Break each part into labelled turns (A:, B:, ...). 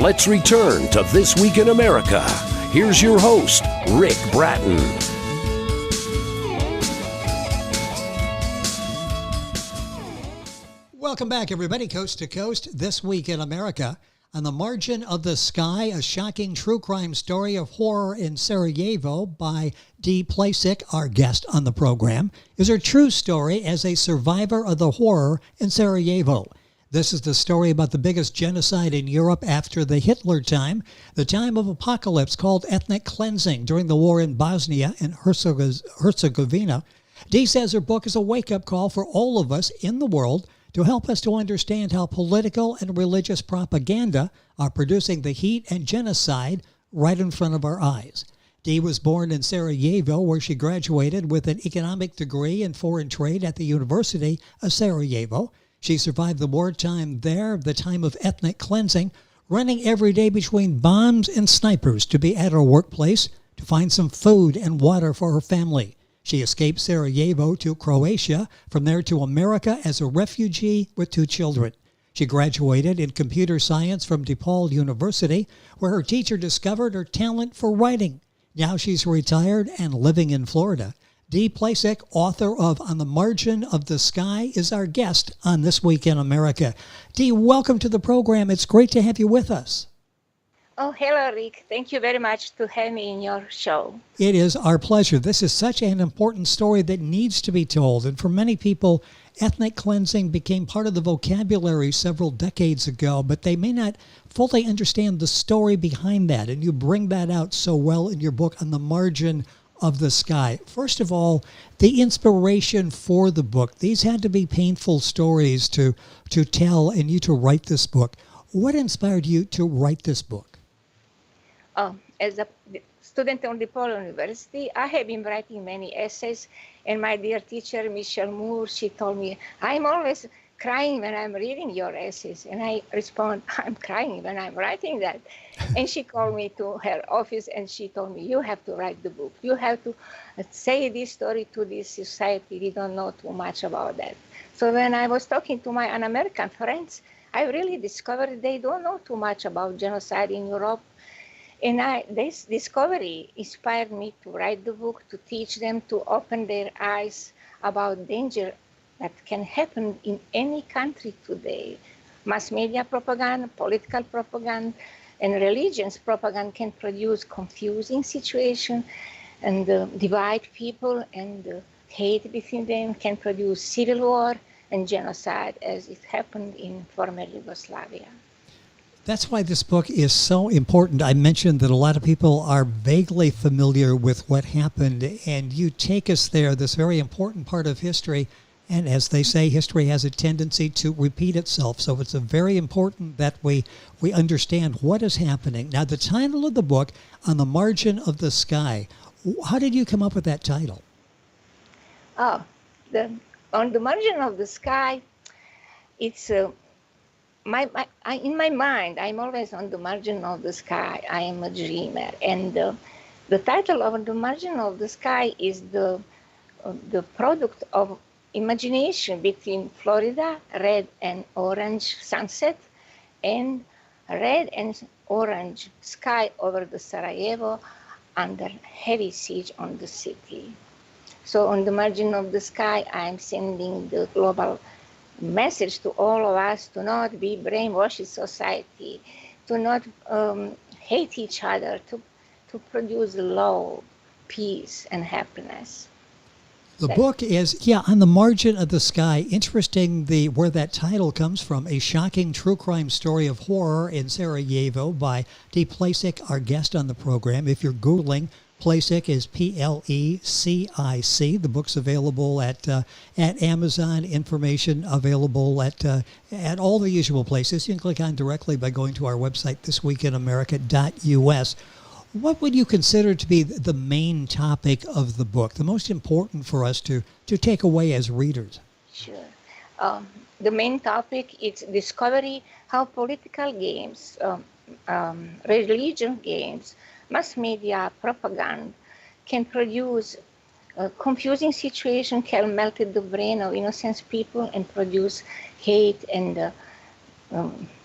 A: Let's return to This Week in America. Here's your host, Rick Brutton.
B: Welcome back, everybody, coast to coast. This Week in America. On the Margin of the Sky, a shocking true crime story of horror in Sarajevo by Dee Plecic, our guest on the program, is her true story as a survivor of the horror in Sarajevo. This is the story about the biggest genocide in Europe after the Hitler time, the time of apocalypse called ethnic cleansing during the war in Bosnia and Herzegovina. Dee says her book is a wake-up call for all of us in the world to help us to understand how political and religious propaganda are producing the heat and genocide right in front of our eyes. Dee was born in Sarajevo, where she graduated with an economic degree in foreign trade at the University of Sarajevo. She survived the wartime there, the time of ethnic cleansing, running every day between bombs and snipers to be at her workplace to find some food and water for her family. She escaped Sarajevo to Croatia, from there to America as a refugee with 2 children. She graduated in computer science from DePaul University, where her teacher discovered her talent for writing. Now she's retired and living in Florida. Dee Plecic, author of On the Margin of the Sky, is our guest on This Week in America. Dee, welcome to the program. It's great to have you with us.
C: Oh, hello, Rick. Thank you very much to have me in your show.
B: It is our pleasure. This is such an important story that needs to be told. And for many people, ethnic cleansing became part of the vocabulary several decades ago, but they may not fully understand the story behind that. And you bring that out so well in your book, On the Margin of the Sky. First of all, the inspiration for the book. These had to be painful stories to tell and you to write this book. What inspired you to write this book?
C: As a student on DePaul University, I have been writing many essays, and my dear teacher, Michelle Moore, she told me, I'm always crying when I'm reading your essays. And I respond, I'm crying when I'm writing that. And she called me to her office, and she told me, you have to write the book. You have to say this story to this society. We don't know too much about that. So when I was talking to my un-American friends, I really discovered they don't know too much about genocide in Europe. And this discovery inspired me to write the book, to teach them, to open their eyes about danger that can happen in any country today. Mass media propaganda, political propaganda, and religious propaganda can produce confusing situations and divide people, and hate between them can produce civil war and genocide, as it happened in former Yugoslavia.
B: That's why this book is so important. I mentioned that a lot of people are vaguely familiar with what happened, and you take us there, this very important part of history. And as they say, history has a tendency to repeat itself. So it's very important that we understand what is happening. Now, the title of the book, On the Margin of the Sky, how did you come up with that title?
C: On the Margin of the Sky, it's... in my mind, I'm always on the margin of the sky. I am a dreamer. And the title of The Margin of the Sky is the product of imagination between Florida, red and orange sunset, and red and orange sky over the Sarajevo under heavy siege on the city. So on the margin of the sky, I'm sending the global message to all of us to not be brainwashed society, to not hate each other, to produce love, peace, and happiness.
B: The book is, On the Margin of the Sky. Interesting where that title comes from. A shocking true crime story of horror in Sarajevo by Dee Plecic, our guest on the program. If you're Googling, Plecic is Plecic. The book's available at Amazon. Information available at all the usual places. You can click on directly by going to our website, thisweekinamerica.us. What would you consider to be the main topic of the book, the most important for us to take away as readers?
C: Sure. The main topic is discovery how political games, religion games, mass media propaganda can produce a confusing situation, can melt the brain of innocent people and produce hate and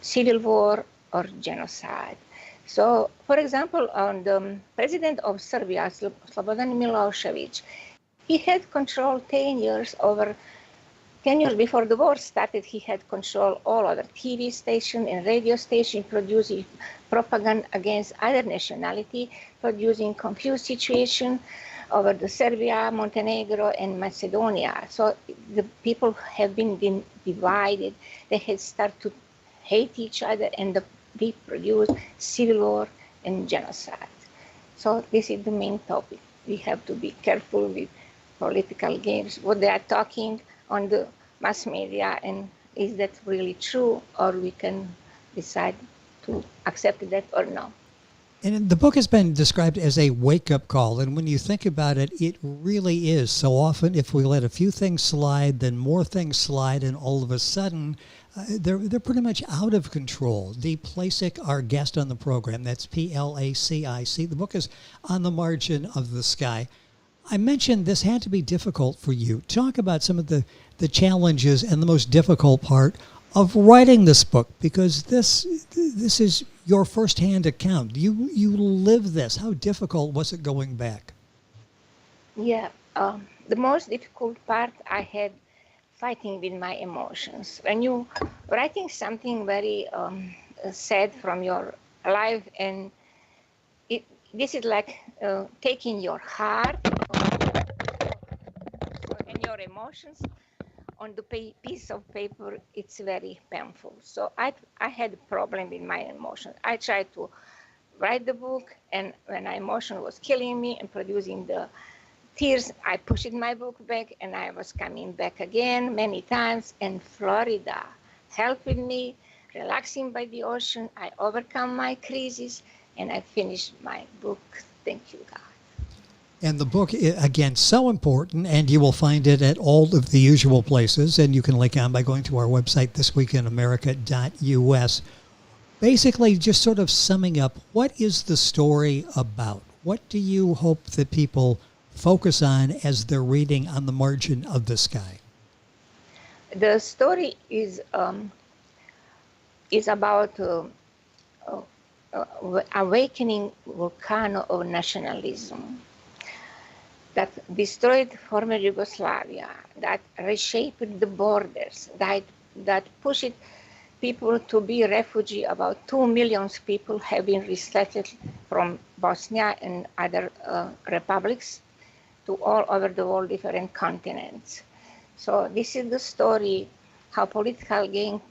C: civil war or genocide. So, for example, on the president of Serbia, Slobodan Milosevic, he had control 10 years over 10 years before the war started. He had control all other TV station and radio station, producing propaganda against other nationality, producing confused situation over the Serbia, Montenegro, and Macedonia. So the people have been divided. They had started to hate each other, and they produced civil war and genocide. So this is the main topic. We have to be careful with political games, what they are talking on the mass media, and is that really true, or we can decide to accept that or no.
B: And the book has been described as a wake-up call, and when you think about it, it really is. So often, if we let a few things slide, then more things slide, and all of a sudden, they're pretty much out of control. Dee Plecic, our guest on the program, that's Placic. The book is On the Margin of the Sky. I mentioned this had to be difficult for you. Talk about some of the challenges and the most difficult part of writing this book, because this is your firsthand account. You live this. How difficult was it going back?
C: Yeah, the most difficult part I had fighting with my emotions. When you writing something very sad from your life, and this is like taking your heart and your emotions on the piece of paper. It's very painful. So I had a problem with my emotions. I tried to write the book, and when my emotion was killing me and producing the tears, I pushed my book back, and I was coming back again many times. And Florida helped me, relaxing by the ocean. I overcome my crisis, and I finished my book. Thank you, God.
B: And the book, again, so important, and you will find it at all of the usual places, and you can link on by going to our website, thisweekinamerica.us. Basically, just sort of summing up, what is the story about? What do you hope that people focus on as they're reading On the Margin of the Sky?
C: The story is about awakening volcano of nationalism that destroyed former Yugoslavia, that reshaped the borders, that pushed people to be refugee. About 2 million people have been resettled from Bosnia and other republics to all over the world, different continents. So this is the story how political game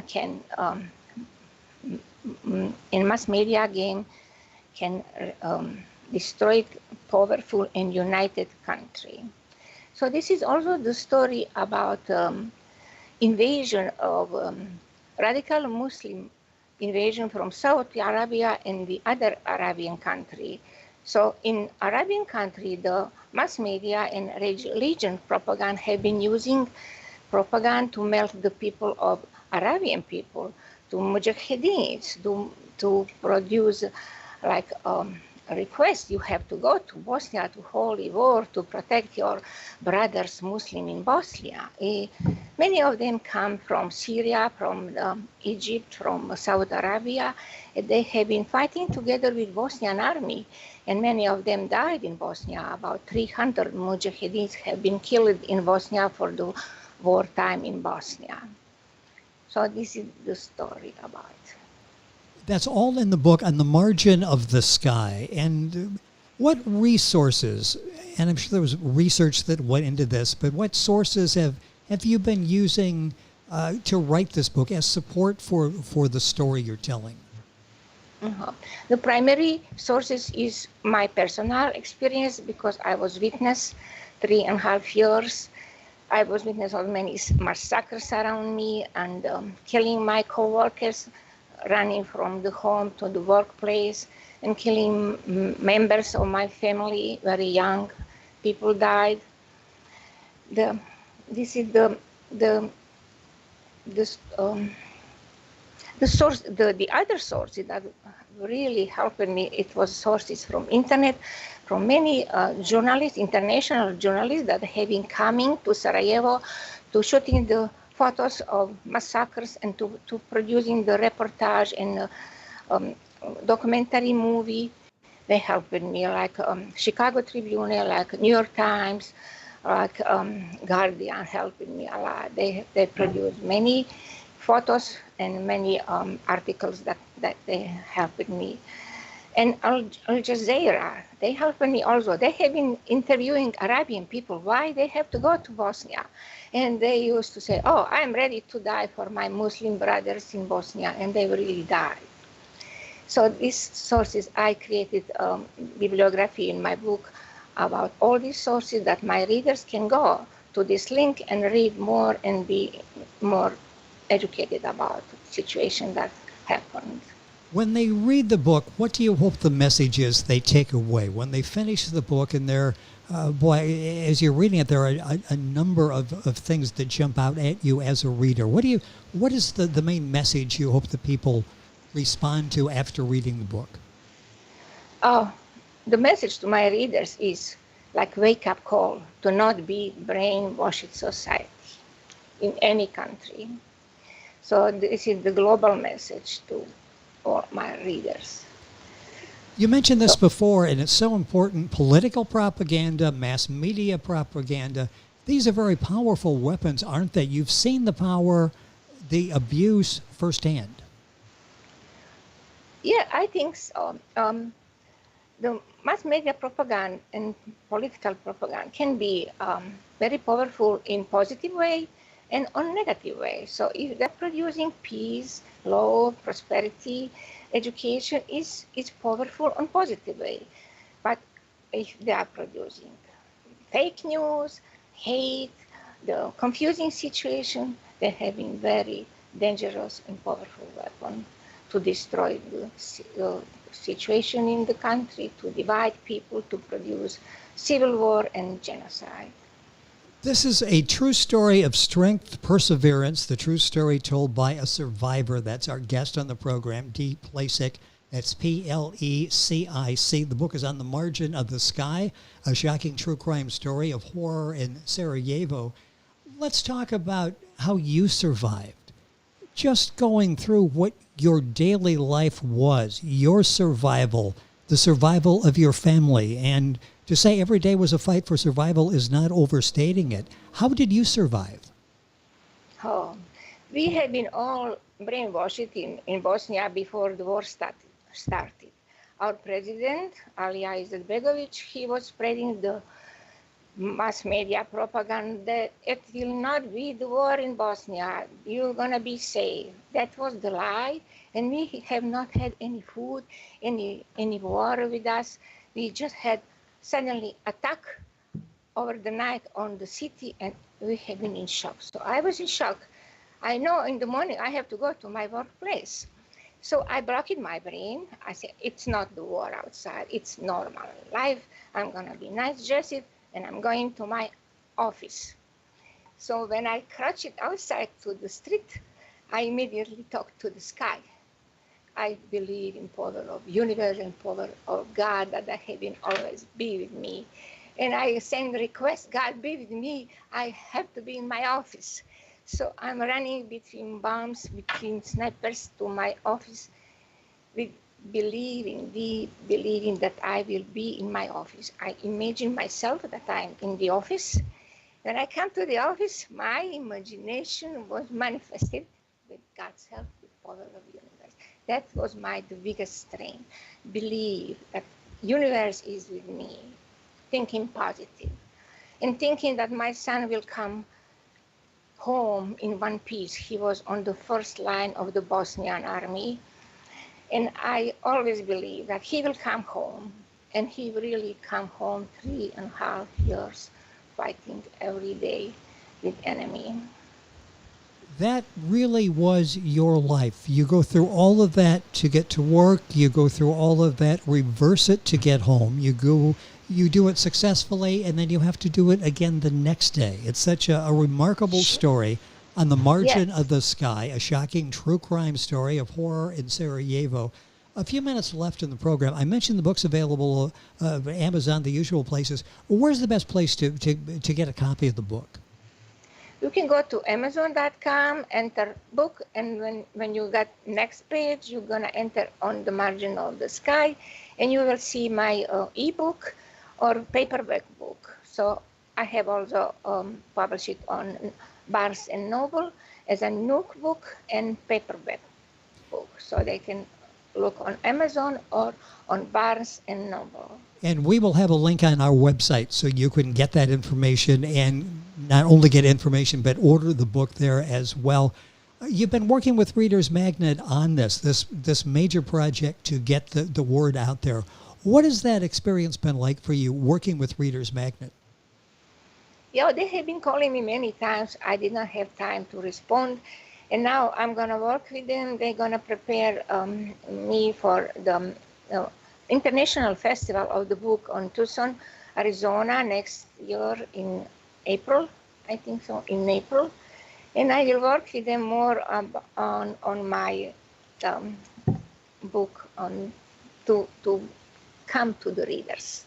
C: can, in mass media game, can destroy powerful and united country. So this is also the story about invasion of radical Muslim invasion from Saudi Arabia and the other Arabian country. So in Arabian country, the mass media and religion propaganda have been using propaganda to melt the people of Arabian people, to mujahideens, to produce like a request. You have to go to Bosnia to holy war to protect your brothers Muslim in Bosnia. Many of them come from Syria, from Egypt, from Saudi Arabia. They have been fighting together with Bosnian army, and many of them died in Bosnia. About 300 mujahideens have been killed in Bosnia for the wartime in Bosnia. So this is the story about it.
B: That's all in the book, On the Margin of the Sky. And what resources, and I'm sure there was research that went into this, but what sources have you been using to write this book as support for the story you're telling?
C: Uh-huh. The primary sources is my personal experience, because I was witness 3.5 years. I was witness of many massacres around me and killing my co-workers, running from the home to the workplace, and killing members of my family, very young people died. This is the source. The other sources that really helped me, it was sources from internet, from many journalists, international journalists that have been coming to Sarajevo to shooting the photos of massacres and to producing the reportage and documentary movie. They helped me, like Chicago Tribune, like New York Times, like Guardian helped me a lot. They produced many photos and many articles that they helped me. And Al Jazeera, they helped me also. They have been interviewing Arabian people, why they have to go to Bosnia. And they used to say, oh, I'm ready to die for my Muslim brothers in Bosnia, and they really died. So these sources, I created bibliography in my book about all these sources that my readers can go to this link and read more and be more educated about the situation that happened.
B: When they read the book, what do you hope the message is they take away? When they finish the book and they're, as you're reading it, there are a number of things that jump out at you as a reader. What is the main message you hope the people respond to after reading the book?
C: The message to my readers is like wake-up call to not be brainwashed society in any country. So this is the global message to all my readers.
B: You mentioned this before, and it's so important. Political propaganda, mass media propaganda, these are very powerful weapons, aren't they? You've seen the power, the abuse firsthand.
C: Yeah, I think so. The mass media propaganda and political propaganda can be very powerful in positive way and on negative way. So if they're producing peace, love, prosperity, education is powerful on positive way. But if they are producing fake news, hate, the confusing situation, they're having very dangerous and powerful weapon to destroy the situation in the country, to divide people, to produce civil war and genocide.
B: This is a true story of strength, perseverance, the true story told by a survivor. That's our guest on the program, Dee Plecic. That's Plecic. The book is On the Margin of the Sky, a shocking true crime story of horror in Sarajevo. Let's talk about how you survived. Just going through what your daily life was, your survival, the survival of your family, and to say every day was a fight for survival is not overstating it. How did you survive?
C: Oh, we have been all brainwashed in Bosnia before the war started. Our president, Alija Izetbegovic, he was spreading the mass media propaganda that it will not be the war in Bosnia. You're going to be safe. That was the lie. And we have not had any food, any water with us. We just had suddenly attack over the night on the city, and we have been in shock. So I was in shock. I know in the morning I have to go to my workplace. So I blocked my brain. I said, it's not the war outside. It's normal life. I'm going to be nice dressed, and I'm going to my office. So when I crouched outside to the street, I immediately talked to the sky. I believe in power of universe and power of God that have been always be with me. And I send request, God be with me. I have to be in my office. So I'm running between bombs, between snipers to my office with believing that I will be in my office. I imagine myself that I'm in the office. When I come to the office, my imagination was manifested with God's help, with power of universe. That was the biggest strength. Believe that universe is with me, thinking positive, and thinking that my son will come home in one piece. He was on the first line of the Bosnian army. And I always believe that he will come home, and he really come home 3.5 years fighting every day with enemy.
B: That really was your life. You go through all of that to get to work. You go through all of that, reverse it to get home. You do it successfully, and then you have to do it again the next day. It's such a remarkable story. On the Margin of the Sky, a shocking true crime story of horror in Sarajevo. A few minutes left in the program. I mentioned the book's available at Amazon, the usual places. Where's the best place to get a copy of the book?
C: You can go to Amazon.com, enter book, and when you got next page, you're gonna enter on the margin of the sky, and you will see my ebook or paperback book. So I have also published it on Barnes and Noble as a Nook book and paperback book. So they can look on Amazon or on Barnes and Noble.
B: And we will have a link on our website so you can get that information and not only get information, but order the book there as well. You've been working with Reader's Magnet on this major project to get the word out there. What has that experience been like for you working with Reader's Magnet?
C: Yeah, they have been calling me many times. I did not have time to respond. And now I'm going to work with them. They're going to prepare me for the International Festival of the Book on Tucson, Arizona next year in April. I think so, in April. And I will work with them more on my book to come to the readers.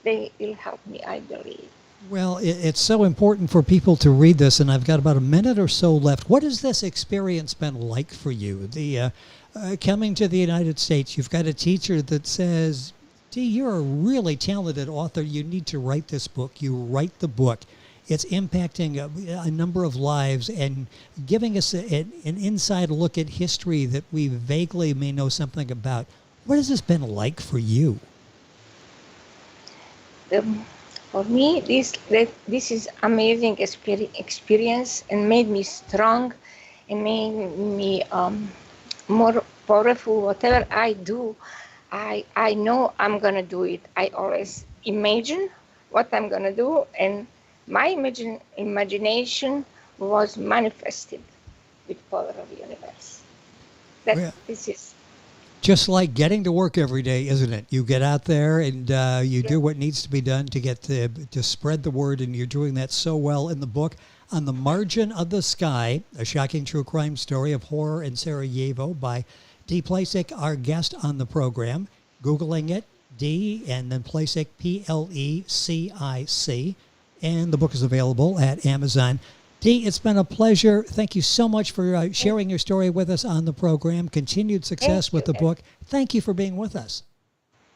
C: They will help me, I believe.
B: Well, it's so important for people to read this, and I've got about a minute or so left. What has this experience been like for you? The coming to the United States, you've got a teacher that says, Dee, you're a really talented author. You need to write this book. You write the book. It's impacting a number of lives and giving us an inside look at history that we vaguely may know something about. What has this been like for you?
C: For me, this is amazing experience and made me strong and made me more powerful. Whatever I do, I know I'm going to do it. I always imagine what I'm going to do, and my imagination was manifested with power of the universe. This is
B: just like getting to work every day, isn't it? You get out there and you do what needs to be done to get to spread the word, and you're doing that so well in the book. On the Margin of the Sky, a shocking true crime story of horror in Sarajevo by Dee Plecic, our guest on the program. Googling it, Dee and then Plecic, Plecic, and the book is available at Amazon. Dee, it's been a pleasure. Thank you so much for sharing your story with us on the program. Continued success with the book. Thank you for being with us.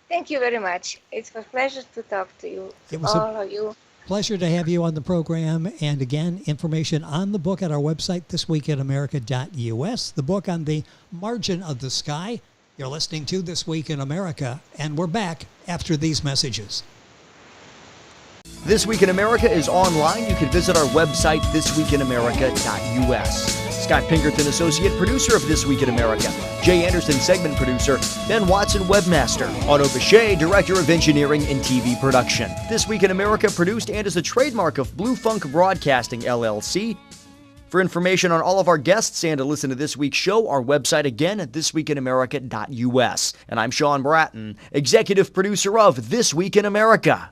C: Thank you very much. It's a pleasure to talk to you, all of you.
B: Pleasure to have you on the program. And again, information on the book at our website, thisweekinamerica.us. The book on the Margin of the Sky. You're listening to This Week in America, and we're back after these messages.
D: This Week in America is online. You can visit our website, thisweekinamerica.us. Scott Pinkerton, associate producer of This Week in America. Jay Anderson, segment producer. Ben Watson, webmaster. Otto Bechet, director of engineering and TV production. This Week in America produced and is a trademark of Blue Funk Broadcasting, LLC. For information on all of our guests and to listen to this week's show, our website again at thisweekinamerica.us. And I'm Sean Bratton, executive producer of This Week in America.